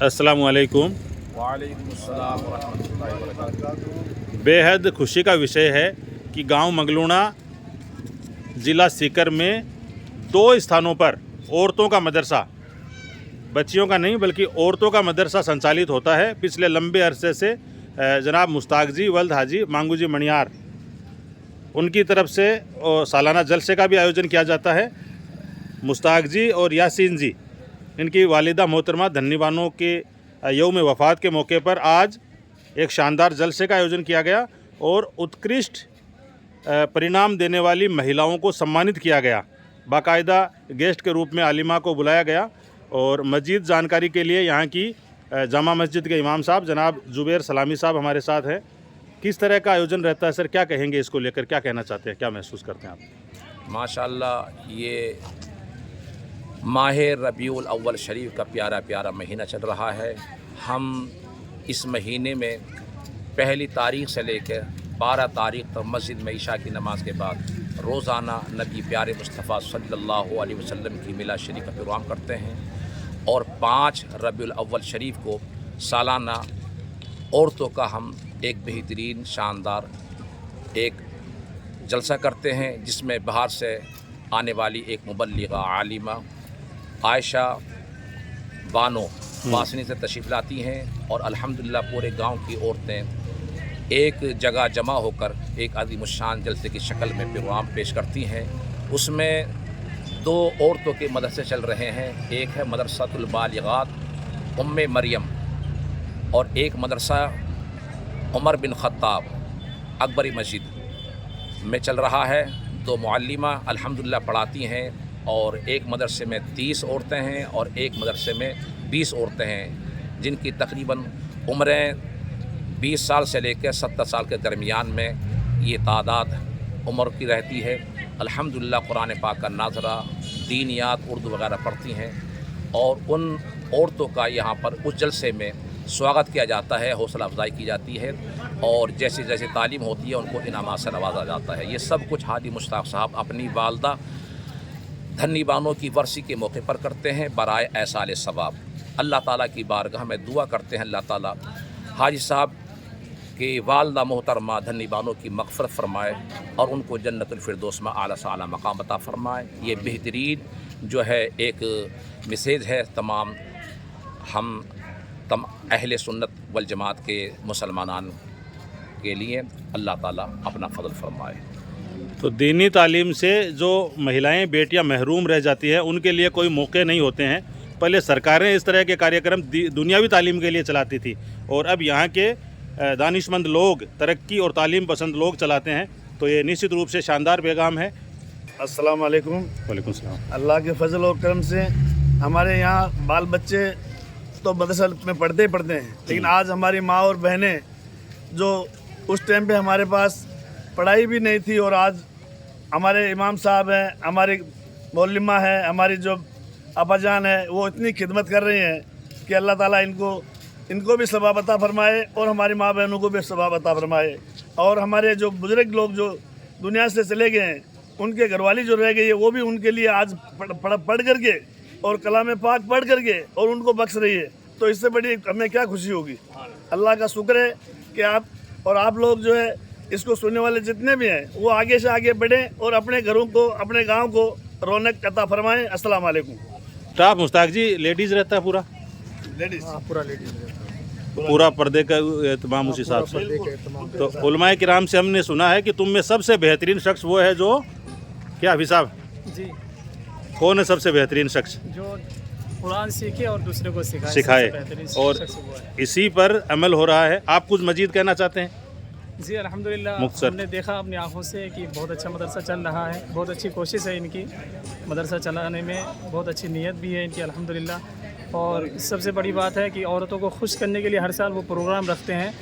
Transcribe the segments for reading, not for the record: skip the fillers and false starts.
अस्सलाम वालेकुम। वालेकुम अस्सलाम वरहमतुल्लाहि वबरकातुहू। बेहद खुशी का विषय है कि गांव मंगलूणा ज़िला सीकर में 2 स्थानों पर औरतों का मदरसा, बच्चियों का नहीं बल्कि औरतों का मदरसा संचालित होता है। पिछले लंबे अरसे से जनाब मुश्ताक जी वल्द हाजी मांगू जी मणियार उनकी तरफ से सालाना जलसे का भी आयोजन किया जाता है। मुश्ताक जी और यासीन जी इनकी वालिदा मोहतरमा धन्नी बानो के यौम वफ़ात के मौके पर आज एक शानदार जलसे का आयोजन किया गया और उत्कृष्ट परिणाम देने वाली महिलाओं को सम्मानित किया गया। बाकायदा गेस्ट के रूप में आलिमा को बुलाया गया और मज़ीद जानकारी के लिए यहाँ की जामा मस्जिद के इमाम साहब जनाब जुबैर सलामी साहब हमारे साथ हैं। किस तरह का आयोजन रहता है सर, क्या कहेंगे इसको लेकर, क्या कहना चाहते हैं, क्या महसूस करते हैं आप? माशाअल्लाह, ये माह रबीउल अव्वल शरीफ का प्यारा प्यारा महीना चल रहा है। हम इस महीने में पहली तारीख से लेकर 12 तारीख तक मस्जिद में इशा की नमाज के बाद रोज़ाना नबी प्यारे मुस्तफ़ा सल्लल्लाहु अलैहि वसल्लम की मिलाद शरीफ का प्रोग्राम करते हैं और 5 रबीउल अव्वल शरीफ को सालाना औरतों का हम एक बेहतरीन शानदार एक जलसा करते हैं, जिसमें बाहर से आने वाली एक मुबल्लिगा आलिमा आयशा बानो वासनी से तशरीफ़ लाती हैं और अल्हम्दुलिल्लाह पूरे गांव की औरतें एक जगह जमा होकर एक अज़ीमुश्शान जलसे की शक्ल में प्रोग्राम पेश करती हैं। उसमें 2 औरतों के मदरसे चल रहे हैं। एक है मदरसातुल बालिगात उम्मे मरियम और एक मदरसा उमर बिन ख़त्ताब अकबरी मस्जिद में चल रहा है। 2 मुअल्लिमा अल्हम्दुलिल्लाह पढ़ाती हैं और एक मदरसे में 30 औरतें हैं और एक मदरसे में 20 औरतें हैं, जिनकी तकरीबन उम्रें 20 साल से लेकर 70 साल के दरमियान में ये तादाद उम्र की रहती है। अल्हम्दुलिल्लाह कुरान पाक का नाज़रा, दीनियात, उर्दू वगैरह पढ़ती हैं और उन औरतों का यहाँ पर उस जलसे में स्वागत किया जाता है, हौसला अफजाई की जाती है और जैसे जैसे तालीम होती है उनको इनामात से नवाजा जाता है। ये सब कुछ हाजी मुश्ताक साहब अपनी वालदा धन्नी बानो की वर्सी के मौके पर करते हैं बराए एहसाल सवाब। अल्लाह ताला की बारगाह में दुआ करते हैं अल्लाह ताला हाजी साहब के वालदा मोहतरमा धन्नी बानो की मग़फ़िरत फरमाए और उनको जन्नतुल फिरदौस में आला से आला मकाम अता फरमाए। ये बेहतरीन जो है एक मैसेज है तमाम अहले सुन्नत वल जमात के मुसलमानान के लिए। अल्लाह ताला अपना फजल फरमाए। तो दीनी तालीम से जो महिलाएं बेटियां महरूम रह जाती हैं उनके लिए कोई मौके नहीं होते हैं। पहले सरकारें इस तरह के कार्यक्रम दुनियावी तालीम के लिए चलाती थी और अब यहाँ के दानिशमंद लोग, तरक्की और तालीम पसंद लोग चलाते हैं, तो ये निश्चित रूप से शानदार पैगाम है। अस्सलाम वालेकुम। वालेकुम सलाम। अल्लाह के फजल और करम से हमारे यहाँ बाल बच्चे तो मदरसा में पढ़ते ही पढ़ते हैं, लेकिन आज हमारी माँ और बहनें जो उस टाइम पे हमारे पास पढ़ाई भी नहीं थी और आज हमारे इमाम साहब हैं, हमारी मौलिमा है, हमारी जो अब्बाजान है, वो इतनी खिदमत कर रही हैं कि अल्लाह ताला इनको भी सवाब अता फरमाए और हमारी माँ बहनों को भी सवाब अता फरमाए। और हमारे जो बुजुर्ग लोग जो दुनिया से चले गए हैं, उनके घरवाली जो रह गई है, वो भी उनके लिए आज पढ़ करके और कलाम पाक पढ़ करके और उनको बख्श रही है। तो इससे बड़ी हमें क्या खुशी होगी। अल्लाह का शुक्र है कि आप लोग जो है इसको सुनने वाले जितने भी हैं वो आगे से आगे बढ़ें और अपने घरों को, अपने गांव को रौनक अता फरमाएं। अस्सलाम वालेकुम। स्टाफ मुश्ताक जी लेडीज़ रहता है पूरा? लेडीज़, पूरा लेडीज पूरा पर्दे का एहतमाम उस हिसाब से। तो उलमाए किराम से हमने सुना है कि तुम में सबसे बेहतरीन शख्स वो है जो, क्या अभी साहब जी, कौन है सबसे बेहतरीन शख्स? जो कुरान सीखे और दूसरे को सिखाए और शख्स वो है। इसी पर अमल हो रहा है। आप कुछ मजीद कहना चाहते हैं? जी अल्हम्दुलिल्लाह, मुख्तसर। हमने देखा अपनी आंखों से कि बहुत अच्छा मदरसा चल रहा है। बहुत अच्छी कोशिश है इनकी मदरसा चलाने में, बहुत अच्छी नीयत भी है इनकी अल्हम्दुलिल्लाह। और सबसे बड़ी बात है कि औरतों को खुश करने के लिए हर साल वो प्रोग्राम रखते हैं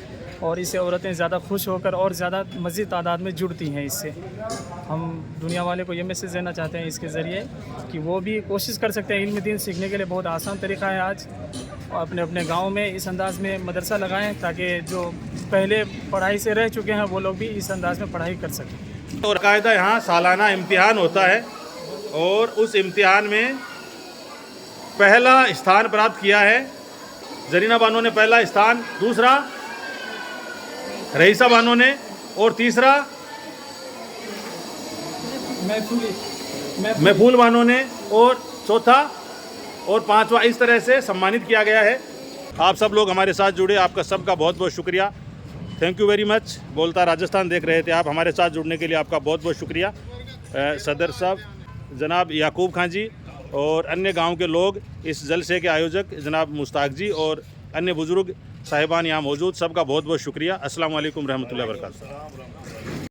और इससे औरतें ज़्यादा खुश होकर और ज़्यादा मज़ीद तादाद में जुड़ती हैं। इससे हम दुनिया वाले को ये मैसेज देना चाहते हैं इसके ज़रिए कि वो भी कोशिश कर सकते हैं। इल्म दीन सीखने के लिए बहुत आसान तरीका है आज, और अपने अपने गांव में इस अंदाज़ में मदरसा लगाएं ताकि जो पहले पढ़ाई से रह चुके हैं वो लोग भी इस अंदाज़ में पढ़ाई कर सकें। और कायदा यहाँ सालाना इम्तिहान होता है और उस इम्तिहान में पहला स्थान प्राप्त किया है जरीना बानो ने पहला स्थान, दूसरा रईसा बानो ने और तीसरा महफूल बानो ने और चौथा और पांचवा इस तरह से सम्मानित किया गया है। आप सब लोग हमारे साथ जुड़े, आपका सबका बहुत बहुत शुक्रिया। Thank you very much. बोलता राजस्थान देख रहे थे आप, हमारे साथ जुड़ने के लिए आपका बहुत बहुत शुक्रिया। सदर साहब जनाब याकूब खां जी और अन्य गांव के लोग, इस जलसे के आयोजक जनाब मुश्ताक जी और अन्य बुज़ुर्ग साहिबान यहाँ मौजूद, सबका बहुत बहुत शुक्रिया। अस्सलाम वालेकुम रहमतुल्लाहि व बरकातहू।